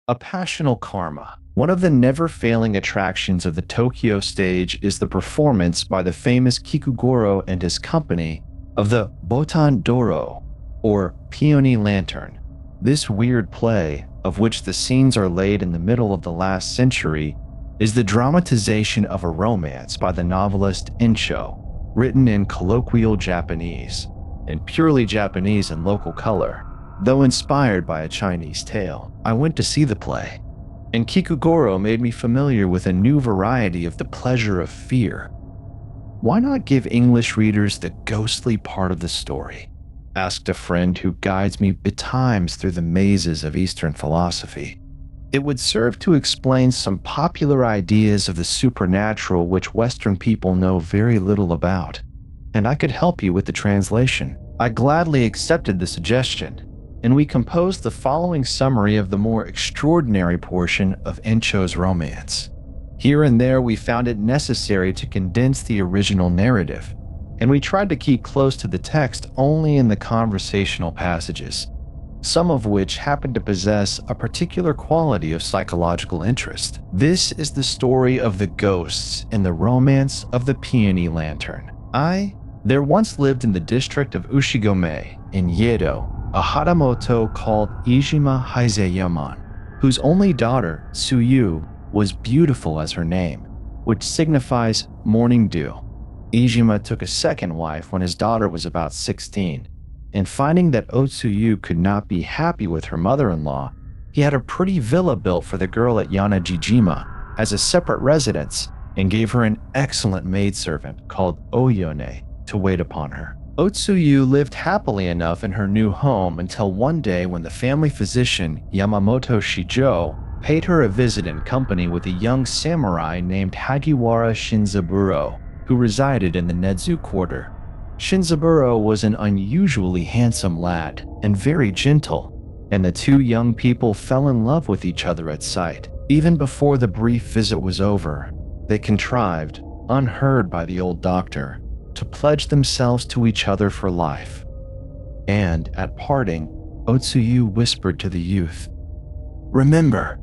A passional karma. One of the never-failing attractions of the Tokyo stage is the performance by the famous Kikugoro and his company of the Botan Doro, or Peony lantern. This weird play, of which the scenes are laid in the middle of the last century, is the dramatization of a romance by the novelist Incho, written in colloquial Japanese, and purely Japanese in local color, though inspired by a Chinese tale. I went to see the play, and Kikugoro made me familiar with a new variety of the pleasure of fear. Why not give English readers the ghostly part of the story? Asked a friend who guides me betimes through the mazes of Eastern philosophy. It would serve to explain some popular ideas of the supernatural which Western people know very little about, and I could help you with the translation. I gladly accepted the suggestion, and we composed the following summary of the more extraordinary portion of Encho's romance. Here and there we found it necessary to condense the original narrative, and we tried to keep close to the text only in the conversational passages, some of which happen to possess a particular quality of psychological interest. This is the story of the ghosts in the romance of the Peony Lantern. There once lived in the district of Ushigome in Yedo a hatamoto called Ijima Haizeyaman, whose only daughter, Tsuyu, was beautiful as her name, which signifies morning dew. Ijima took a second wife when his daughter was about 16, and finding that Otsuyu could not be happy with her mother-in-law, he had a pretty villa built for the girl at Yanajijima as a separate residence and gave her an excellent maidservant called Oyone to wait upon her. Otsuyu lived happily enough in her new home until one day when the family physician Yamamoto Shijo paid her a visit in company with a young samurai named Hagiwara Shinzaburo, who resided in the Nedzu quarter. Shinzaburo was an unusually handsome lad and very gentle, and the two young people fell in love with each other at sight. Even before the brief visit was over, they contrived, unheard by the old doctor, to pledge themselves to each other for life. And, at parting, Otsuyu whispered to the youth, "Remember,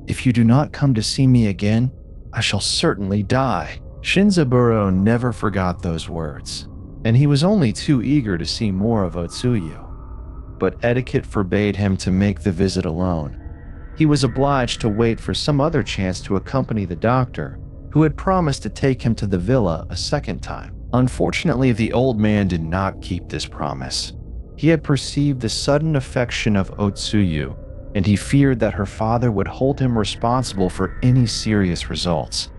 if you do not come to see me again, I shall certainly die." Shinzaburo never forgot those words, and he was only too eager to see more of Otsuyu. But etiquette forbade him to make the visit alone. He was obliged to wait for some other chance to accompany the doctor, who had promised to take him to the villa a second time. Unfortunately, the old man did not keep this promise. He had perceived the sudden affection of Otsuyu, and he feared that her father would hold him responsible for any serious results.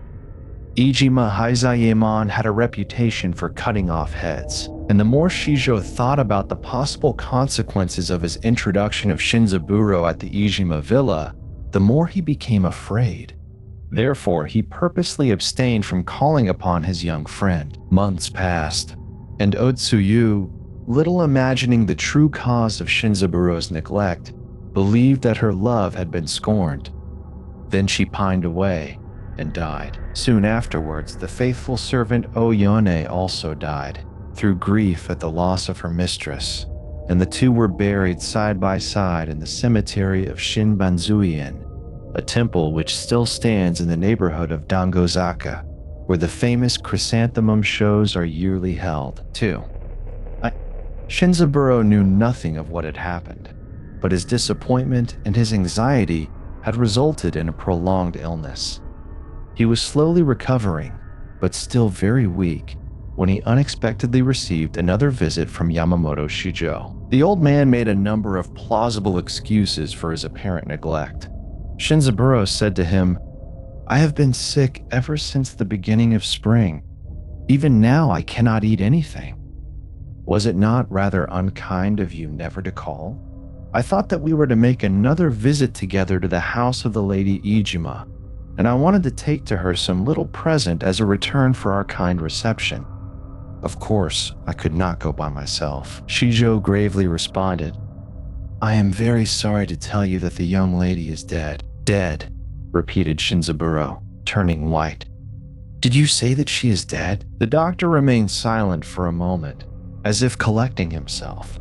Ijima Haizayeman had a reputation for cutting off heads, and the more Shijo thought about the possible consequences of his introduction of Shinzaburo at the Ijima villa, the more he became afraid. Therefore, he purposely abstained from calling upon his young friend. Months passed, and Otsuyu, little imagining the true cause of Shinzaburo's neglect, believed that her love had been scorned. Then she pined away and died. Soon afterwards, the faithful servant Oyone also died, through grief at the loss of her mistress, and the two were buried side by side in the cemetery of Shinbanzuien, a temple which still stands in the neighborhood of Dangozaka, where the famous chrysanthemum shows are yearly held, too. Shinzaburo knew nothing of what had happened, but his disappointment and his anxiety had resulted in a prolonged illness. He was slowly recovering, but still very weak, when he unexpectedly received another visit from Yamamoto Shijo. The old man made a number of plausible excuses for his apparent neglect. Shinzaburo said to him, "I have been sick ever since the beginning of spring. Even now I cannot eat anything. Was it not rather unkind of you never to call? I thought that we were to make another visit together to the house of the Lady Ijima, and I wanted to take to her some little present as a return for our kind reception. Of course, I could not go by myself." Shijo gravely responded, "I am very sorry to tell you that the young lady is dead." "Dead," repeated Shinzaburo, turning white. "Did you say that she is dead?" The doctor remained silent for a moment, as if collecting himself.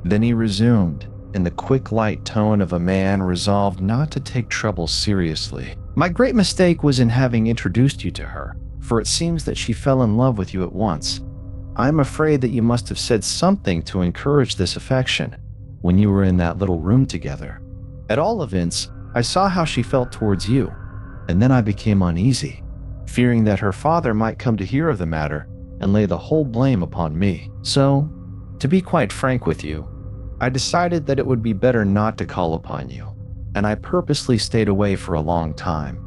Then he resumed, in the quick, light tone of a man resolved not to take trouble seriously. "My great mistake was in having introduced you to her, for it seems that she fell in love with you at once. I am afraid that you must have said something to encourage this affection when you were in that little room together. At all events, I saw how she felt towards you, and then I became uneasy, fearing that her father might come to hear of the matter and lay the whole blame upon me. So, to be quite frank with you, I decided that it would be better not to call upon you, and I purposely stayed away for a long time.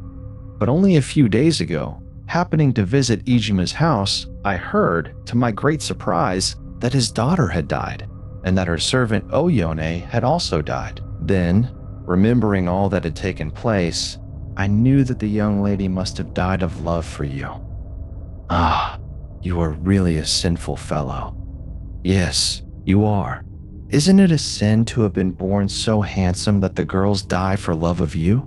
But only a few days ago, happening to visit Ijima's house, I heard, to my great surprise, that his daughter had died, and that her servant Oyone had also died. Then, remembering all that had taken place, I knew that the young lady must have died of love for you. Ah, you are really a sinful fellow. Yes, you are. Isn't it a sin to have been born so handsome that the girls die for love of you?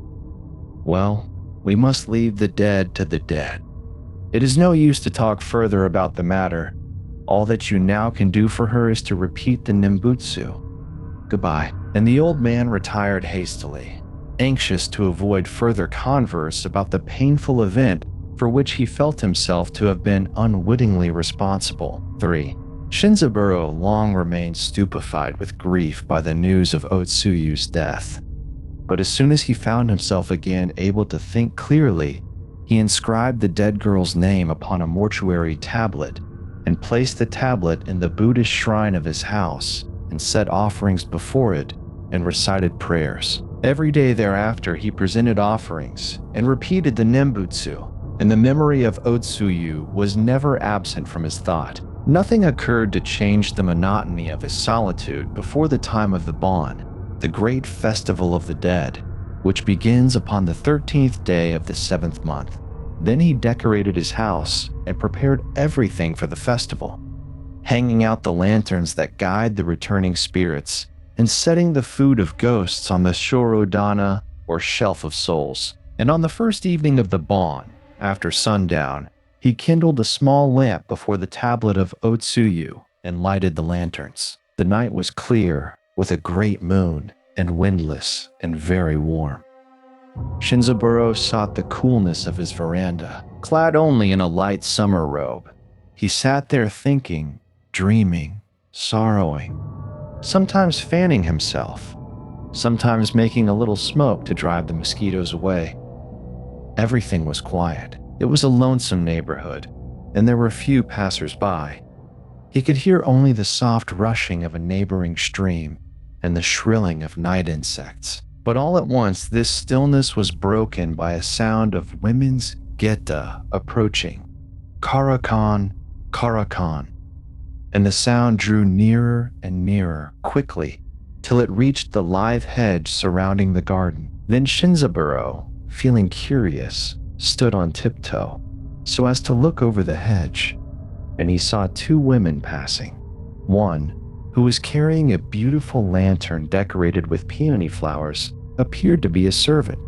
Well, we must leave the dead to the dead. It is no use to talk further about the matter. All that you now can do for her is to repeat the Nimbutsu. Goodbye." And the old man retired hastily, anxious to avoid further converse about the painful event for which he felt himself to have been unwittingly responsible. 3. Shinzaburo long remained stupefied with grief by the news of Otsuyu's death. But as soon as he found himself again able to think clearly, he inscribed the dead girl's name upon a mortuary tablet and placed the tablet in the Buddhist shrine of his house and set offerings before it and recited prayers. Every day thereafter he presented offerings and repeated the Nembutsu, and the memory of Otsuyu was never absent from his thought. Nothing occurred to change the monotony of his solitude before the time of the Bon, the great festival of the dead, which begins upon the 13th day of the 7th month. Then he decorated his house and prepared everything for the festival, hanging out the lanterns that guide the returning spirits and setting the food of ghosts on the shorodana, or shelf of souls. And on the first evening of the Bon, after sundown, he kindled a small lamp before the tablet of Otsuyu and lighted the lanterns. The night was clear, with a great moon, and windless and very warm. Shinzaburo sought the coolness of his veranda. Clad only in a light summer robe, he sat there thinking, dreaming, sorrowing, sometimes fanning himself, sometimes making a little smoke to drive the mosquitoes away. Everything was quiet. It was a lonesome neighborhood, and there were few passers-by. He could hear only the soft rushing of a neighboring stream and the shrilling of night insects. But all at once, this stillness was broken by a sound of women's geta approaching. Karakan, Karakan. And the sound drew nearer and nearer, quickly, till it reached the live hedge surrounding the garden. Then Shinzaburo, feeling curious, stood on tiptoe, so as to look over the hedge, and he saw two women passing. One, who was carrying a beautiful lantern decorated with peony flowers, appeared to be a servant.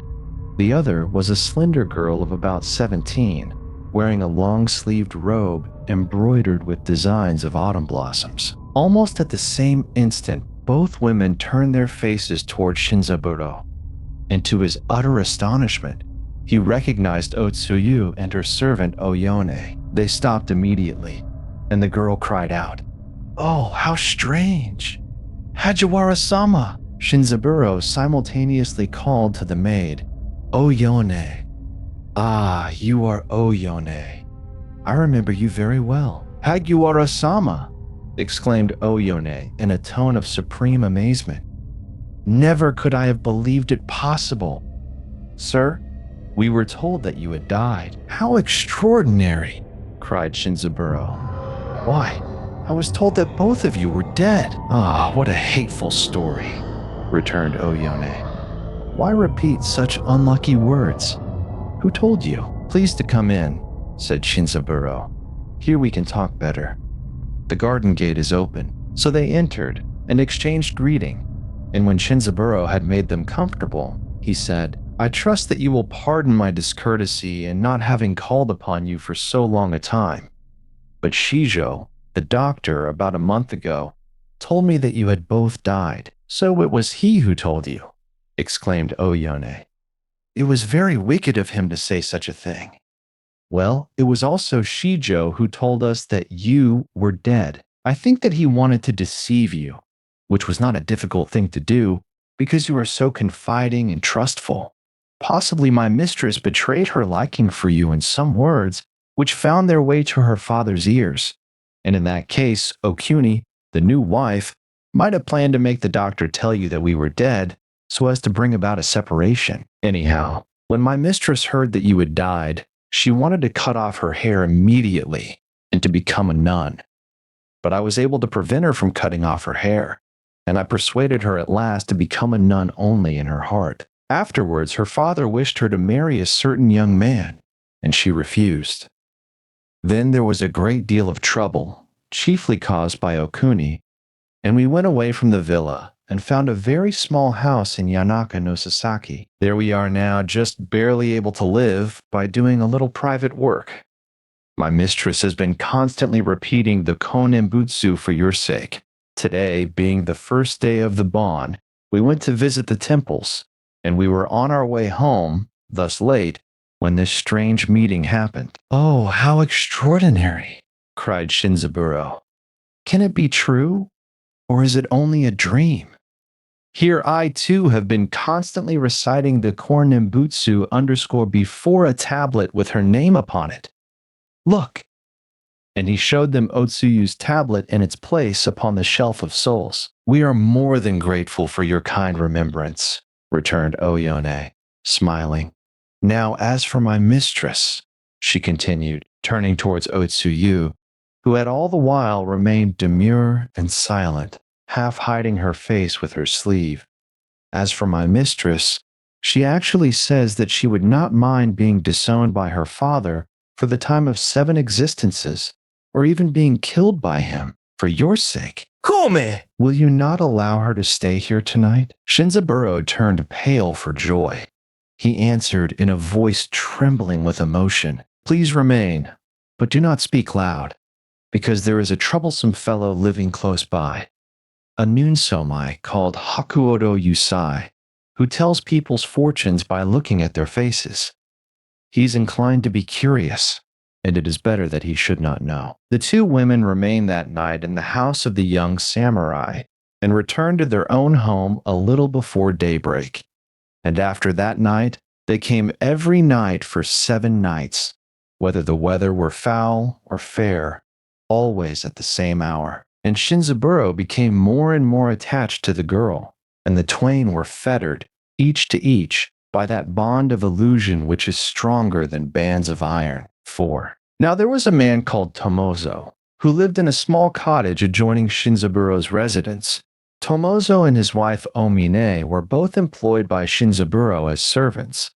The other was a slender girl of about 17, wearing a long-sleeved robe embroidered with designs of autumn blossoms. Almost at the same instant, both women turned their faces toward Shinzaburo, and to his utter astonishment, he recognized Otsuyu and her servant Oyone. They stopped immediately, and the girl cried out, "Oh, how strange! Hajiwara-sama!" Shinzaburo simultaneously called to the maid, "Oyone. Ah, you are Oyone. I remember you very well." "Hagiwara-sama!" exclaimed Oyone in a tone of supreme amazement. "Never could I have believed it possible. Sir, we were told that you had died." "How extraordinary!" cried Shinzaburo. "Why, I was told that both of you were dead." "Ah, what a hateful story," returned Oyone. "Why repeat such unlucky words? Who told you?" "Please to come in," said Shinzaburo. "Here we can talk better. The garden gate is open." So they entered and exchanged greeting, and when Shinzaburo had made them comfortable, he said, "I trust that you will pardon my discourtesy in not having called upon you for so long a time. But Shijo, the doctor, about a month ago, told me that you had both died, So it was he who told you, exclaimed Oyone. It was very wicked of him to say such a thing. Well, it was also Shijo who told us that you were dead. I think that he wanted to deceive you, which was not a difficult thing to do because you were so confiding and trustful. Possibly my mistress betrayed her liking for you in some words, which found their way to her father's ears. And in that case, Okuni, the new wife, might have planned to make the doctor tell you that we were dead so as to bring about a separation. Anyhow, when my mistress heard that you had died, she wanted to cut off her hair immediately and to become a nun. But I was able to prevent her from cutting off her hair, and I persuaded her at last to become a nun only in her heart. Afterwards, her father wished her to marry a certain young man, and she refused. Then there was a great deal of trouble, chiefly caused by Okuni, and we went away from the villa and found a very small house in Yanaka no Sasaki. There we are now, just barely able to live by doing a little private work. My mistress has been constantly repeating the konembutsu for your sake. Today, being the first day of the Bon, we went to visit the temples, and we were on our way home, thus late, when this strange meeting happened. Oh, how extraordinary, cried Shinzaburo. Can it be true, or is it only a dream? Here I too have been constantly reciting the konembutsu underscore before a tablet with her name upon it. Look! And he showed them Otsuyu's tablet in its place upon the shelf of souls. We are more than grateful for your kind remembrance, returned Oyone, smiling. Now as for my mistress, she continued, turning towards Otsuyu, who had all the while remained demure and silent, half hiding her face with her sleeve. As for my mistress, she actually says that she would not mind being disowned by her father for the time of 7 existences, or even being killed by him, for your sake. Come! Will you not allow her to stay here tonight? Shinzaburo turned pale for joy. He answered in a voice trembling with emotion, Please remain, but do not speak loud, because there is a troublesome fellow living close by, a nunsomai called Hakuodo Yusai, who tells people's fortunes by looking at their faces. He's inclined to be curious, and it is better that he should not know. The 2 women remained that night in the house of the young samurai and returned to their own home a little before daybreak. And after that night, they came every night for 7 nights, whether the weather were foul or fair, always at the same hour. And Shinzaburo became more and more attached to the girl, and the twain were fettered, each to each, by that bond of illusion which is stronger than bands of iron. 4. Now there was a man called Tomozo, who lived in a small cottage adjoining Shinzaburo's residence. Tomozo and his wife Omine were both employed by Shinzaburo as servants.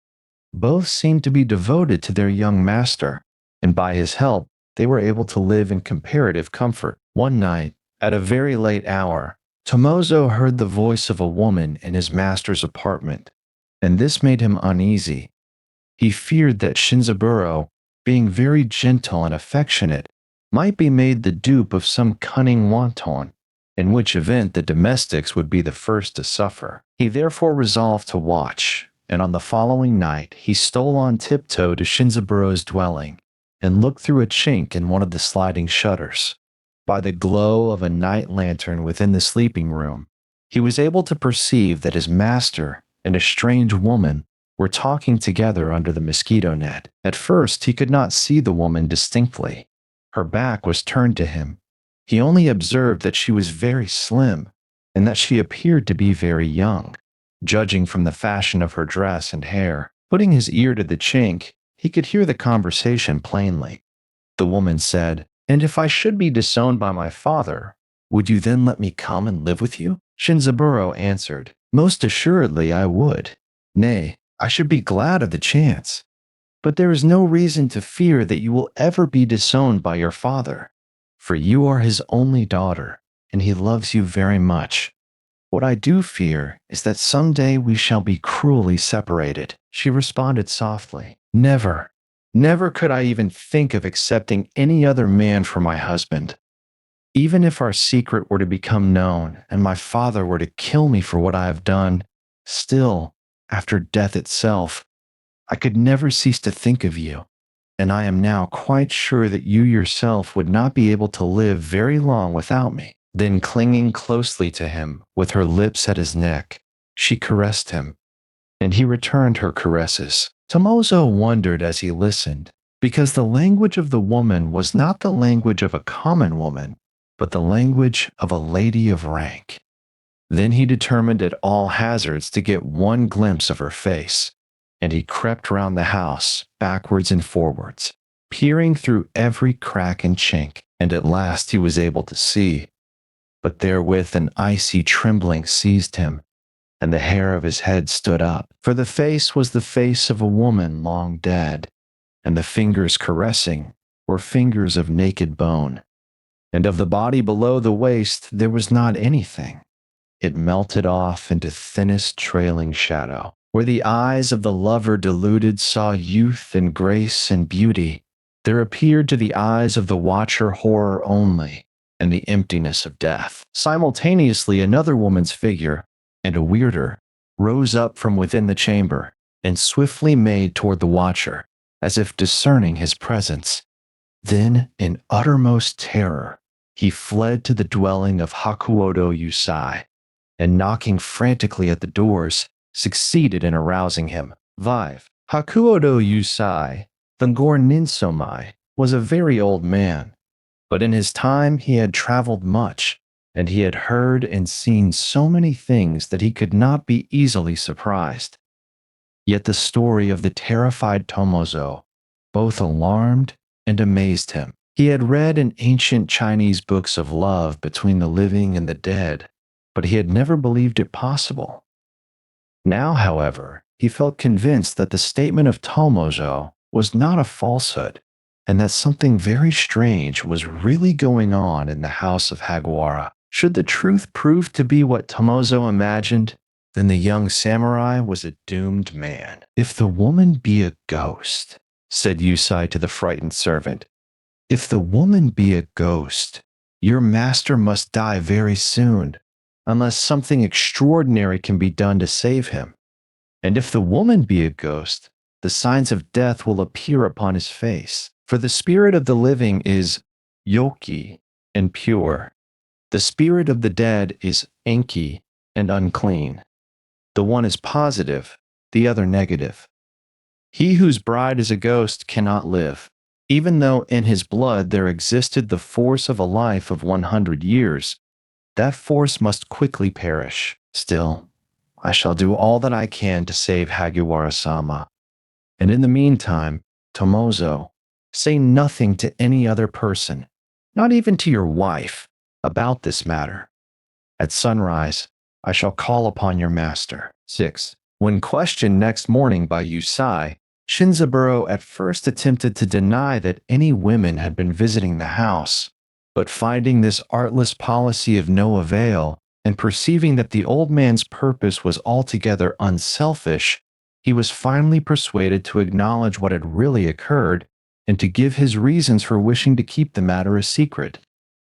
Both seemed to be devoted to their young master, and by his help they were able to live in comparative comfort. One night, at a very late hour, Tomozo heard the voice of a woman in his master's apartment, and this made him uneasy. He feared that Shinzaburo, being very gentle and affectionate, might be made the dupe of some cunning wanton, in which event the domestics would be the first to suffer. He therefore resolved to watch, and on the following night he stole on tiptoe to Shinzaburo's dwelling and looked through a chink in one of the sliding shutters. By the glow of a night lantern within the sleeping room, he was able to perceive that his master and a strange woman were talking together under the mosquito net. At first, he could not see the woman distinctly. Her back was turned to him. He only observed that she was very slim and that she appeared to be very young, judging from the fashion of her dress and hair. Putting his ear to the chink, he could hear the conversation plainly. The woman said, "And if I should be disowned by my father, would you then let me come and live with you?" Shinzaburo answered, "Most assuredly I would. Nay, I should be glad of the chance. But there is no reason to fear that you will ever be disowned by your father, for you are his only daughter, and he loves you very much. What I do fear is that someday we shall be cruelly separated." She responded softly, "Never, never could I even think of accepting any other man for my husband. Even if our secret were to become known and my father were to kill me for what I have done, still, after death itself, I could never cease to think of you, and I am now quite sure that you yourself would not be able to live very long without me." Then, clinging closely to him, with her lips at his neck, she caressed him, and he returned her caresses. Tomozo wondered as he listened, because the language of the woman was not the language of a common woman, but the language of a lady of rank. Then he determined at all hazards to get one glimpse of her face, and he crept round the house, backwards and forwards, peering through every crack and chink, and at last he was able to see. But therewith an icy trembling seized him, and the hair of his head stood up, for the face was the face of a woman long dead, and the fingers caressing were fingers of naked bone, and of the body below the waist there was not anything. It melted off into thinnest trailing shadow, where the eyes of the lover deluded saw youth and grace and beauty. There appeared to the eyes of the watcher horror only, and the emptiness of death. Simultaneously another woman's figure, and a weirder, rose up from within the chamber, and swiftly made toward the watcher, as if discerning his presence. Then, in uttermost terror, he fled to the dwelling of Hakuodo Yusai, and knocking frantically at the doors, succeeded in arousing him. 5. Hakuodo Yusai, the Ngor Ninsomai, was a very old man, but in his time he had traveled much, and he had heard and seen so many things that he could not be easily surprised. Yet the story of the terrified Tomozo both alarmed and amazed him. He had read in ancient Chinese books of love between the living and the dead, but he had never believed it possible. Now, however, he felt convinced that the statement of Tomozo was not a falsehood, and that something very strange was really going on in the house of Hagiwara. Should the truth prove to be what Tomozo imagined, then the young samurai was a doomed man. "If the woman be a ghost," said Yusai to the frightened servant, "if the woman be a ghost, your master must die very soon, unless something extraordinary can be done to save him. And if the woman be a ghost, the signs of death will appear upon his face. For the spirit of the living is yoki and pure. The spirit of the dead is enki and unclean. The one is positive, the other negative. He whose bride is a ghost cannot live, even though in his blood there existed the force of a life of 100 years. That force must quickly perish. Still, I shall do all that I can to save Hagiwara-sama. And in the meantime, Tomozo, say nothing to any other person, not even to your wife, about this matter. At sunrise, I shall call upon your master." 6. When questioned next morning by Yusai, Shinzaburo at first attempted to deny that any women had been visiting the house, but finding this artless policy of no avail, and perceiving that the old man's purpose was altogether unselfish, he was finally persuaded to acknowledge what had really occurred, and to give his reasons for wishing to keep the matter a secret.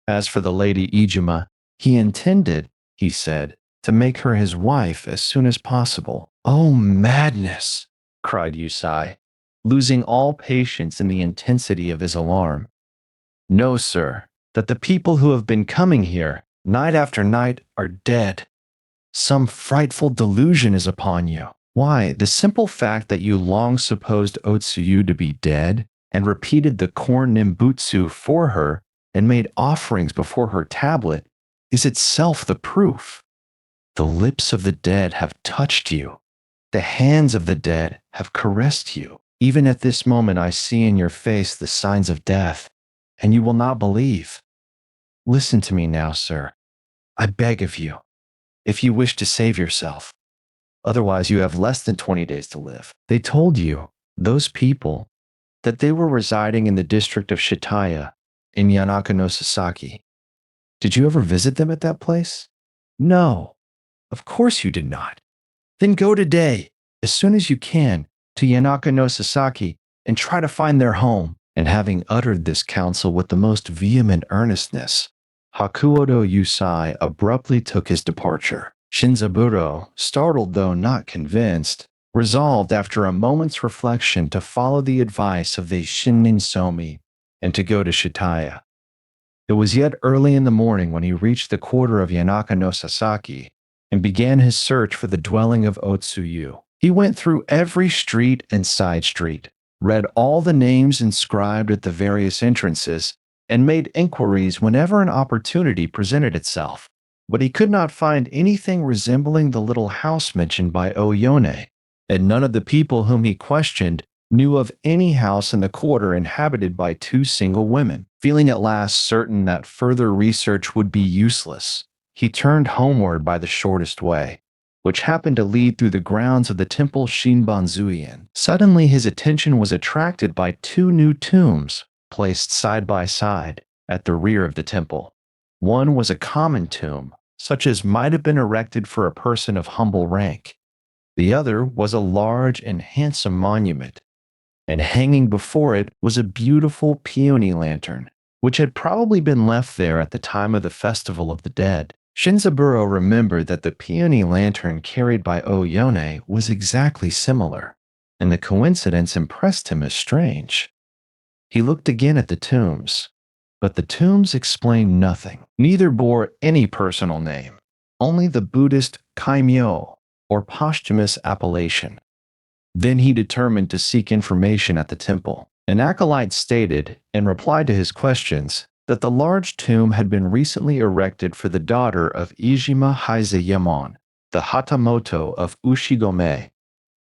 As for the Lady Ijima, he intended, he said, to make her his wife as soon as possible. "Oh, madness!" cried Yusai, losing all patience in the intensity of his alarm. "No, sir, that the people who have been coming here, night after night, are dead. Some frightful delusion is upon you. Why, the simple fact that you long supposed Otsuyu to be dead, and repeated the corn nimbutsu for her, and made offerings before her tablet, is itself the proof. The lips of the dead have touched you. The hands of the dead have caressed you. Even at this moment I see in your face the signs of death, and you will not believe. Listen to me now, sir. I beg of you, if you wish to save yourself. Otherwise you have less than 20 days to live." They told you, those people, that they were residing in the district of Shitaya, in Yanaka no Sasaki. Did you ever visit them at that place? No, of course you did not. Then go today, as soon as you can, to Yanaka no Sasaki, and try to find their home. And having uttered this counsel with the most vehement earnestness, Hakuodo Yusai abruptly took his departure. Shinzaburo, startled though not convinced, resolved after a moment's reflection to follow the advice of the Shinnin Somi and to go to Shitaya. It was yet early in the morning when he reached the quarter of Yanaka no Sasaki and began his search for the dwelling of Otsuyu. He went through every street and side street, read all the names inscribed at the various entrances, and made inquiries whenever an opportunity presented itself. But he could not find anything resembling the little house mentioned by Oyone, and none of the people whom he questioned knew of any house in the quarter inhabited by two single women. Feeling at last certain that further research would be useless, he turned homeward by the shortest way, which happened to lead through the grounds of the temple Shinbanzuien. Suddenly his attention was attracted by two new tombs placed side by side at the rear of the temple. One was a common tomb, such as might have been erected for a person of humble rank. The other was a large and handsome monument, and hanging before it was a beautiful peony lantern, which had probably been left there at the time of the Festival of the Dead. Shinzaburo remembered that the peony lantern carried by Oyone was exactly similar, and the coincidence impressed him as strange. He looked again at the tombs, but the tombs explained nothing. Neither bore any personal name, only the Buddhist kaimyo, or posthumous appellation. Then he determined to seek information at the temple. An acolyte stated, in reply to his questions, that the large tomb had been recently erected for the daughter of Ijima Haizayemon, the Hatamoto of Ushigome,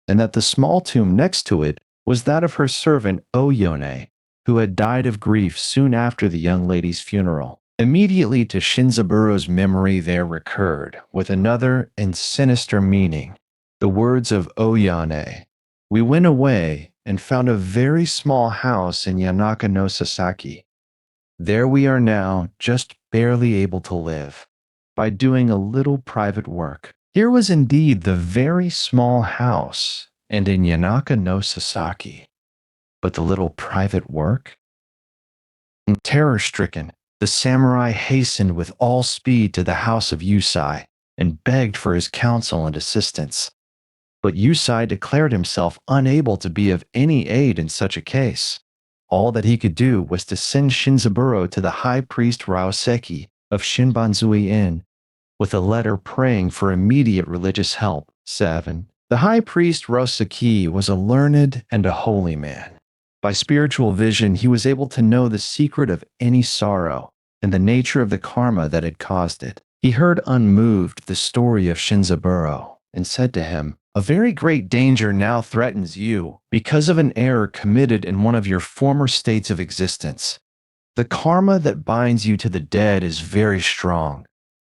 and that the small tomb next to it was that of her servant Oyone, who had died of grief soon after the young lady's funeral. Immediately to Shinzaburo's memory there recurred, with another and sinister meaning, the words of Oyane. We went away and found a very small house in Yanaka no Sasaki. There we are now, just barely able to live, by doing a little private work. Here was indeed the very small house, and in Yanaka no Sasaki. But the little private work? Terror-stricken, the samurai hastened with all speed to the house of Yusai and begged for his counsel and assistance. But Yusai declared himself unable to be of any aid in such a case. All that he could do was to send Shinzaburo to the high priest Raoseki of Shinbanzui Inn with a letter praying for immediate religious help. 7. The high priest Raoseki was a learned and a holy man. By spiritual vision, he was able to know the secret of any sorrow and the nature of the karma that had caused it. He heard unmoved the story of Shinzaburo and said to him, "A very great danger now threatens you because of an error committed in one of your former states of existence. The karma that binds you to the dead is very strong,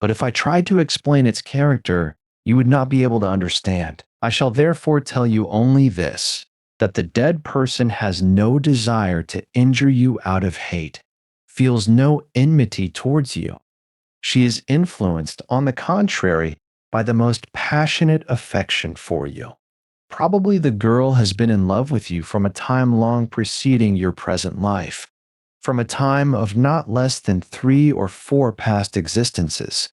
but if I tried to explain its character, you would not be able to understand. I shall therefore tell you only this, that the dead person has no desire to injure you out of hate, feels no enmity towards you. She is influenced, on the contrary, by the most passionate affection for you. Probably the girl has been in love with you from a time long preceding your present life, from a time of not less than 3 or 4 past existences,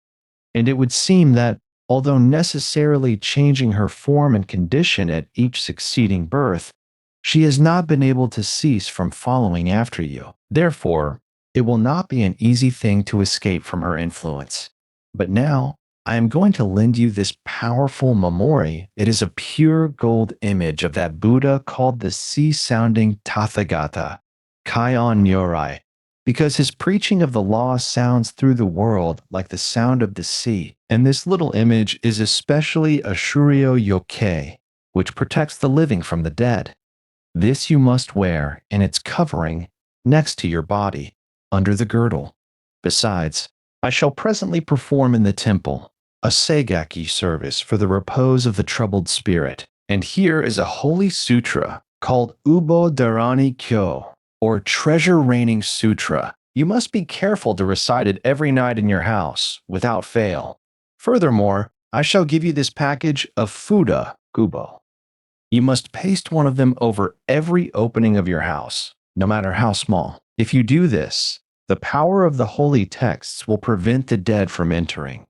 and it would seem that, although necessarily changing her form and condition at each succeeding birth, she has not been able to cease from following after you. Therefore, it will not be an easy thing to escape from her influence. But now, I am going to lend you this powerful memori. It is a pure gold image of that Buddha called the sea-sounding Tathagata, Kaion Nyorai, because his preaching of the law sounds through the world like the sound of the sea. And this little image is especially a Shuryo Yoke, which protects the living from the dead. This you must wear in its covering next to your body, under the girdle. Besides, I shall presently perform in the temple a Seigaki service for the repose of the troubled spirit, and here is a holy sutra called Ubo Dharani Kyo, or Treasure Raining Sutra. You must be careful to recite it every night in your house, without fail. Furthermore, I shall give you this package of Fuda Gubo. You must paste one of them over every opening of your house, no matter how small. If you do this, The power of the holy texts will prevent the dead from entering.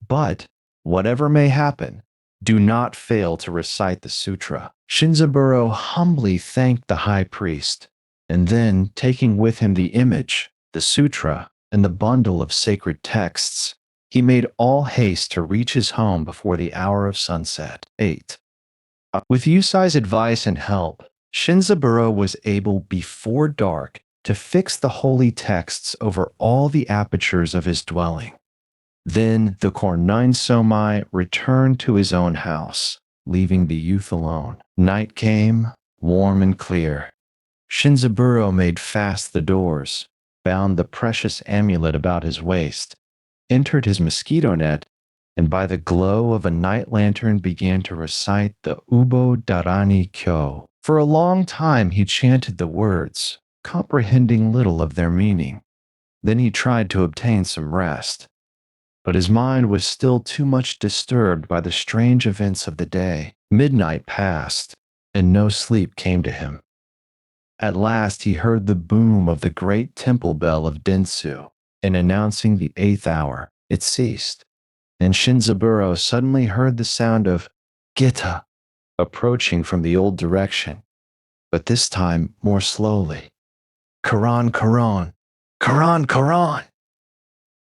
But, whatever may happen, do not fail to recite the sutra. Shinzaburo humbly thanked the high priest, and then, taking with him the image, the sutra, and the bundle of sacred texts, he made all haste to reach his home before the hour of sunset. 8. With Yusai's advice and help, Shinzaburo was able before dark to fix the holy texts over all the apertures of his dwelling. Then the Kornine Somai returned to his own house, leaving the youth alone. Night came, warm and clear. Shinzaburo made fast the doors, bound the precious amulet about his waist, entered his mosquito net, and by the glow of a night lantern began to recite the Ubo Darani Kyo. For a long time he chanted the words, comprehending little of their meaning. Then he tried to obtain some rest. But his mind was still too much disturbed by the strange events of the day. Midnight passed, and no sleep came to him. At last he heard the boom of the great temple bell of Dentsu, and announcing the 8th hour, it ceased, and Shinzaburo suddenly heard the sound of Gita approaching from the old direction, but this time more slowly. Karan, Karan, Karan, Karan!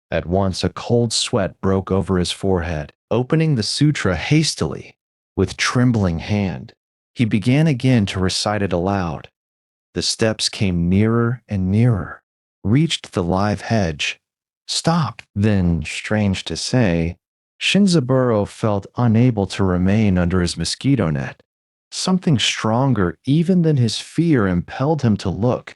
At once a cold sweat broke over his forehead. Opening the sutra hastily, with trembling hand, he began again to recite it aloud. The steps came nearer and nearer, reached the live hedge, stopped. Then, strange to say, Shinzaburo felt unable to remain under his mosquito net. Something stronger even than his fear impelled him to look,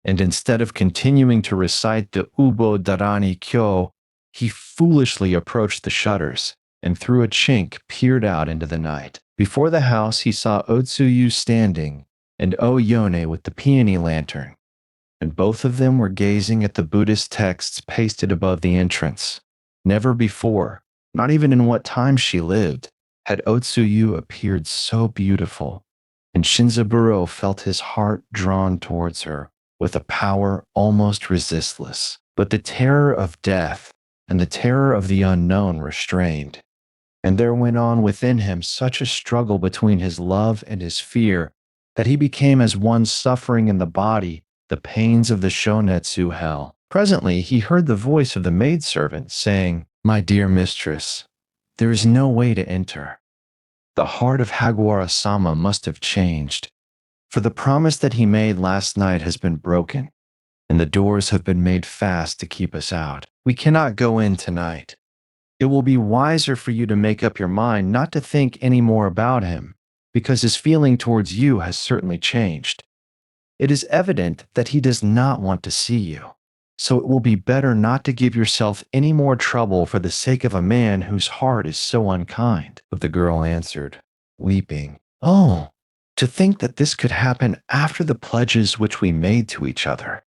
and instead of continuing to recite the Ubo Darani Kyo, he foolishly approached the shutters and through a chink peered out into the night. Before the house he saw Otsuyu standing and Oyone with the peony lantern, and both of them were gazing at the Buddhist texts pasted above the entrance. Never before, not even in what time she lived, had Otsuyu appeared so beautiful, and Shinzaburo felt his heart drawn towards her with a power almost resistless. But the terror of death and the terror of the unknown restrained, and there went on within him such a struggle between his love and his fear that he became as one suffering in the body the pains of the Shonetsu hell. Presently he heard the voice of the maidservant saying, "My dear mistress, there is no way to enter. The heart of Haguara-sama must have changed, for the promise that he made last night has been broken, and the doors have been made fast to keep us out. We cannot go in tonight. It will be wiser for you to make up your mind not to think any more about him, because his feeling towards you has certainly changed. It is evident that he does not want to see you, so it will be better not to give yourself any more trouble for the sake of a man whose heart is so unkind." But the girl answered, weeping, "Oh, to think that this could happen after the pledges which we made to each other.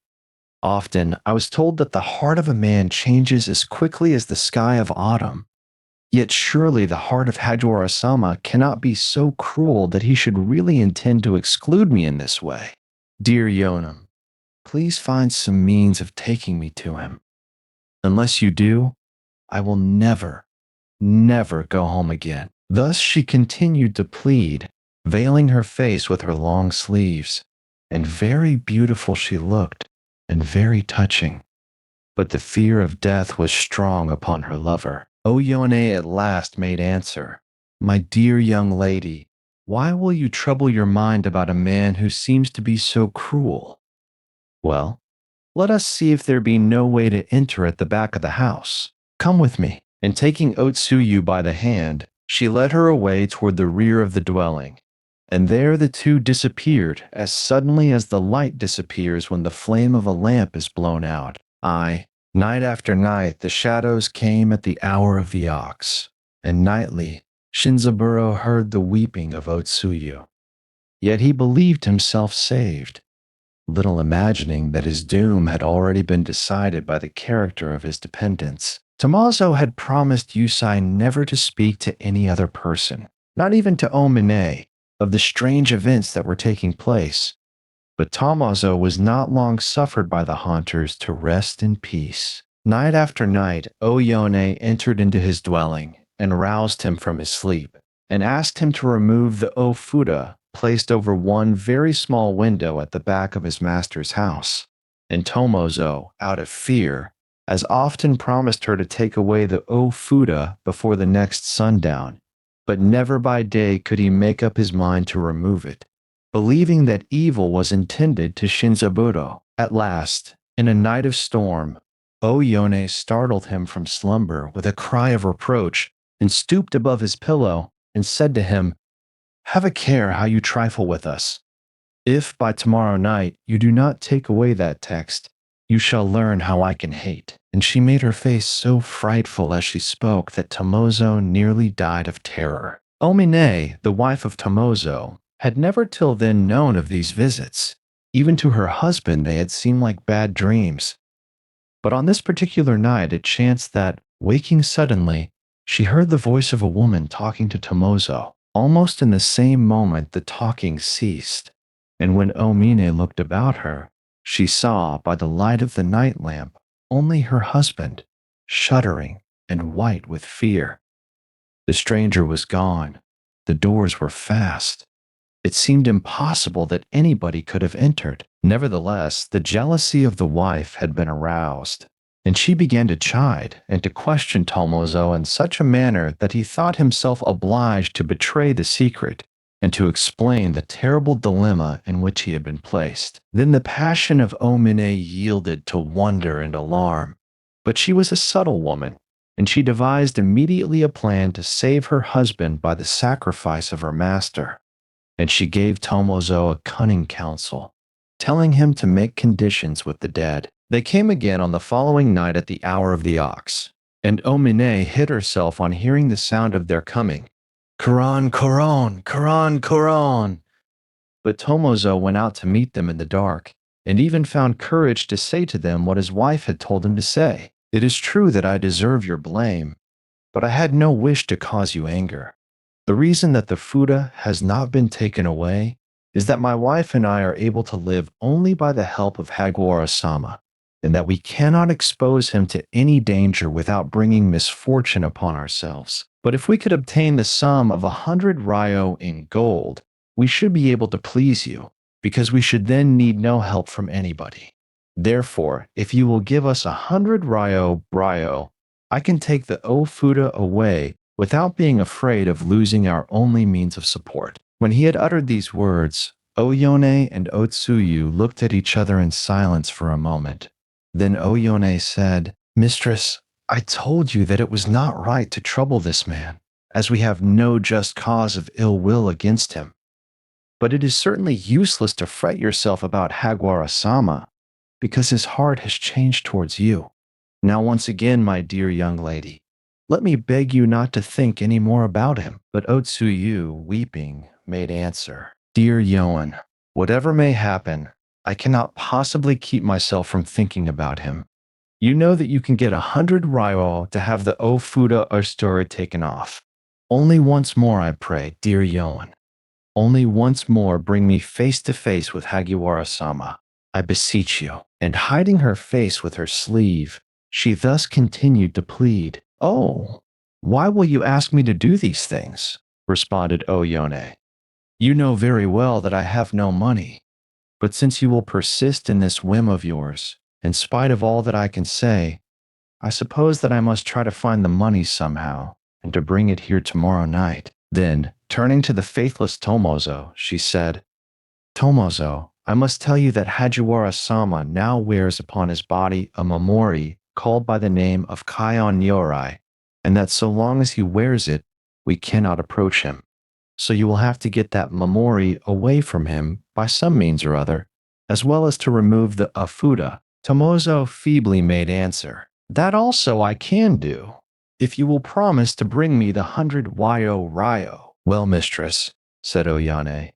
Often I was told that the heart of a man changes as quickly as the sky of autumn. Yet surely the heart of Haguara-sama cannot be so cruel that he should really intend to exclude me in this way. Dear Yonam, please find some means of taking me to him. Unless you do, I will never, never go home again." Thus she continued to plead, veiling her face with her long sleeves, and very beautiful she looked, and very touching. But the fear of death was strong upon her lover. Oyone at last made answer, "My dear young lady, why will you trouble your mind about a man who seems to be so cruel? Well, let us see if there be no way to enter at the back of the house. Come with me." And taking Otsuyu by the hand, she led her away toward the rear of the dwelling, and there the two disappeared as suddenly as the light disappears when the flame of a lamp is blown out. Night after night the shadows came at the hour of the ox, and nightly Shinzaburo heard the weeping of Otsuyu. Yet he believed himself saved, little imagining that his doom had already been decided by the character of his dependents. Tommaso had promised Yusai never to speak to any other person, not even to Omine, of the strange events that were taking place. But Tomozo was not long suffered by the haunters to rest in peace. Night after night, Oyone entered into his dwelling and roused him from his sleep, and asked him to remove the ofuda placed over one very small window at the back of his master's house. And Tomozo, out of fear, as often promised her to take away the ofuda before the next sundown, but never by day could he make up his mind to remove it, believing that evil was intended to Shinzaburo. At last, in a night of storm, Oyone startled him from slumber with a cry of reproach and stooped above his pillow and said to him, "Have a care how you trifle with us. If by tomorrow night you do not take away that text, you shall learn how I can hate." And she made her face so frightful as she spoke that Tomozo nearly died of terror. Omine, the wife of Tomozo, had never till then known of these visits. Even to her husband they had seemed like bad dreams. But on this particular night it chanced that, waking suddenly, she heard the voice of a woman talking to Tomozo. Almost in the same moment the talking ceased, and when Omine looked about her, she saw, by the light of the night lamp, only her husband, shuddering and white with fear. The stranger was gone. The doors were fast. It seemed impossible that anybody could have entered. Nevertheless, the jealousy of the wife had been aroused, and she began to chide and to question Tomozo in such a manner that he thought himself obliged to betray the secret and to explain the terrible dilemma in which he had been placed. Then the passion of Omine yielded to wonder and alarm. But she was a subtle woman, and she devised immediately a plan to save her husband by the sacrifice of her master. And she gave Tomozo a cunning counsel, telling him to make conditions with the dead. They came again on the following night at the hour of the ox, and Omine hid herself on hearing the sound of their coming. "Koron, Koron, Koron, Koron!" But Tomozo went out to meet them in the dark, and even found courage to say to them what his wife had told him to say. "It is true that I deserve your blame, but I had no wish to cause you anger. The reason that the fuda has not been taken away is that my wife and I are able to live only by the help of Hagiwara-sama, and that we cannot expose him to any danger without bringing misfortune upon ourselves. But if we could obtain the sum of 100 ryo in gold, we should be able to please you, because we should then need no help from anybody. Therefore, if you will give us 100 ryo, I can take the ofuda away without being afraid of losing our only means of support." When he had uttered these words, Oyone and Otsuyu looked at each other in silence for a moment. Then Oyone said, "Mistress, I told you that it was not right to trouble this man, as we have no just cause of ill will against him. But it is certainly useless to fret yourself about Hagiwara-sama, because his heart has changed towards you. Now once again, my dear young lady, let me beg you not to think any more about him." But Otsuyu, weeping, made answer, "Dear Yoan, whatever may happen, I cannot possibly keep myself from thinking about him. You know that you can get 100 ryo to have the ofuda Astori taken off. Only once more, I pray, dear Yoan. Only once more bring me face to face with Hagiwara-sama. I beseech you." And hiding her face with her sleeve, she thus continued to plead. "Oh, why will you ask me to do these things?" responded Oyone. "You know very well that I have no money. But since you will persist in this whim of yours, in spite of all that I can say, I suppose that I must try to find the money somehow, and to bring it here tomorrow night." Then, turning to the faithless Tomozo, she said, "Tomozo, I must tell you that Hagiwara-sama now wears upon his body a mamori called by the name of Kaion Nyorai, and that so long as he wears it, we cannot approach him. So you will have to get that mamori away from him by some means or other, as well as to remove the afuda." Tomozo feebly made answer, "That also I can do, if you will promise to bring me the 100 ryo. "Well, mistress," said Oyane,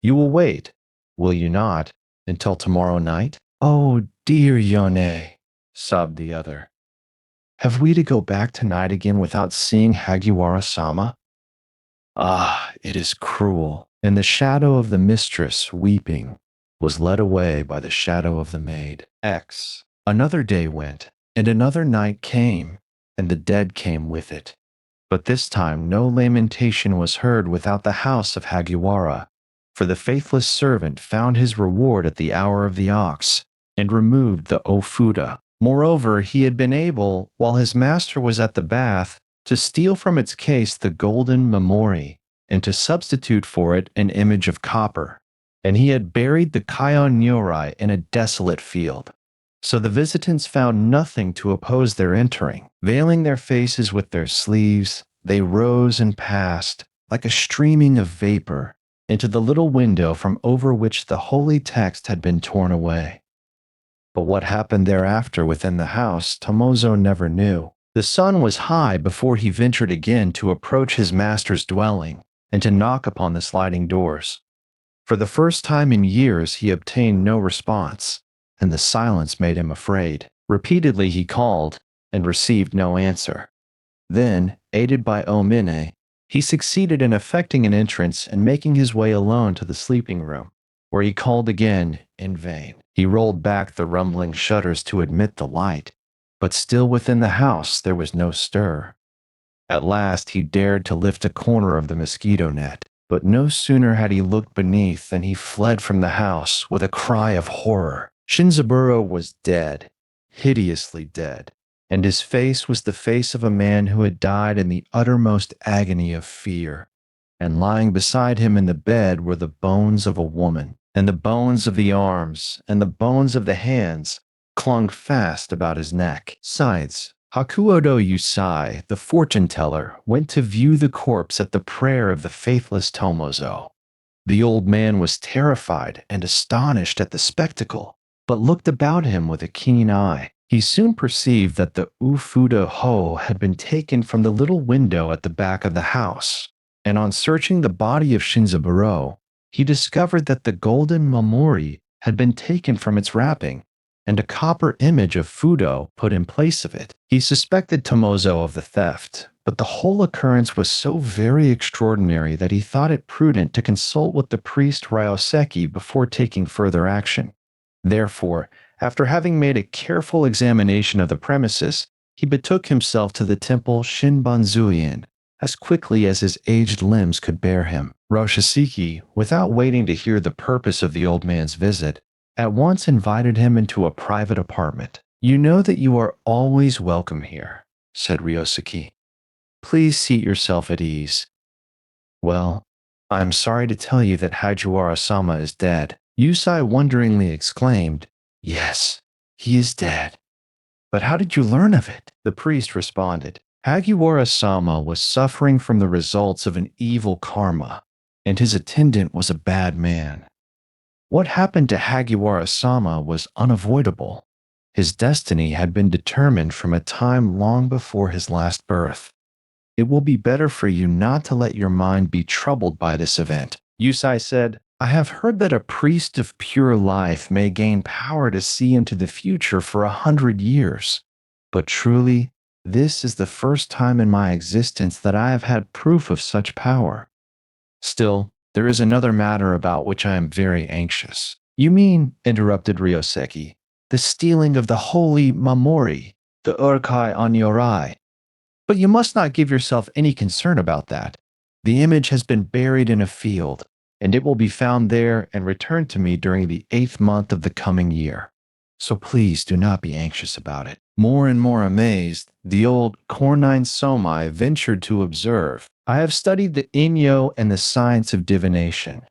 "you will wait, will you not, until tomorrow night?" "Oh, dear Yone," sobbed the other. "Have we to go back tonight again without seeing Hagiwara-sama? Ah, it is cruel." And the shadow of the mistress, weeping, was led away by the shadow of the maid. X. Another day went, and another night came, and the dead came with it. But this time no lamentation was heard without the house of Hagiwara, for the faithless servant found his reward at the hour of the ox, and removed the ofuda. Moreover, he had been able, while his master was at the bath, to steal from its case the golden memori, and to substitute for it an image of copper. And he had buried the Kaion Nyorai in a desolate field. So the visitants found nothing to oppose their entering. Veiling their faces with their sleeves, they rose and passed, like a streaming of vapor, into the little window from over which the holy text had been torn away. But what happened thereafter within the house, Tomozo never knew. The sun was high before he ventured again to approach his master's dwelling and to knock upon the sliding doors. For the first time in years he obtained no response, and the silence made him afraid. Repeatedly he called, and received no answer. Then, aided by Omine, he succeeded in effecting an entrance and making his way alone to the sleeping room, where he called again in vain. He rolled back the rumbling shutters to admit the light, but still within the house there was no stir. At last he dared to lift a corner of the mosquito net, but no sooner had he looked beneath than he fled from the house with a cry of horror. Shinzaburo was dead, hideously dead, and his face was the face of a man who had died in the uttermost agony of fear. And lying beside him in the bed were the bones of a woman, and the bones of the arms, and the bones of the hands clung fast about his neck. Sides. Hakuodo Yusai, the fortune-teller, went to view the corpse at the prayer of the faithless Tomozo. The old man was terrified and astonished at the spectacle, but looked about him with a keen eye. He soon perceived that the ufuda ho had been taken from the little window at the back of the house, and on searching the body of Shinzaburo, he discovered that the golden mamori had been taken from its wrapping, and a copper image of Fudo put in place of it. He suspected Tomozo of the theft, but the whole occurrence was so very extraordinary that he thought it prudent to consult with the priest Ryoseki before taking further action. Therefore, after having made a careful examination of the premises, he betook himself to the temple Shinbanzuin as quickly as his aged limbs could bear him. Roshaseki, without waiting to hear the purpose of the old man's visit, at once invited him into a private apartment. "You know that you are always welcome here," said Ryoseki. "Please seat yourself at ease." "Well, I am sorry to tell you that Hajiwara-sama is dead," Yusai wonderingly exclaimed. "Yes, he is dead. But how did you learn of it?" The priest responded. "Hagiwara-sama was suffering from the results of an evil karma, and his attendant was a bad man. What happened to Hagiwara-sama was unavoidable. His destiny had been determined from a time long before his last birth. It will be better for you not to let your mind be troubled by this event." Yusai said, "I have heard that a priest of pure life may gain power to see into the future for 100 years. But truly, this is the first time in my existence that I have had proof of such power. Still, there is another matter about which I am very anxious." "You mean," interrupted Ryoseki, "the stealing of the holy mamori, the Urkai Onyorai. But you must not give yourself any concern about that. The image has been buried in a field, and it will be found there and returned to me during the 8th month of the coming year. So please do not be anxious about it." More and more amazed, the old Kornine Somai ventured to observe, "I have studied the inyo and the science of divination,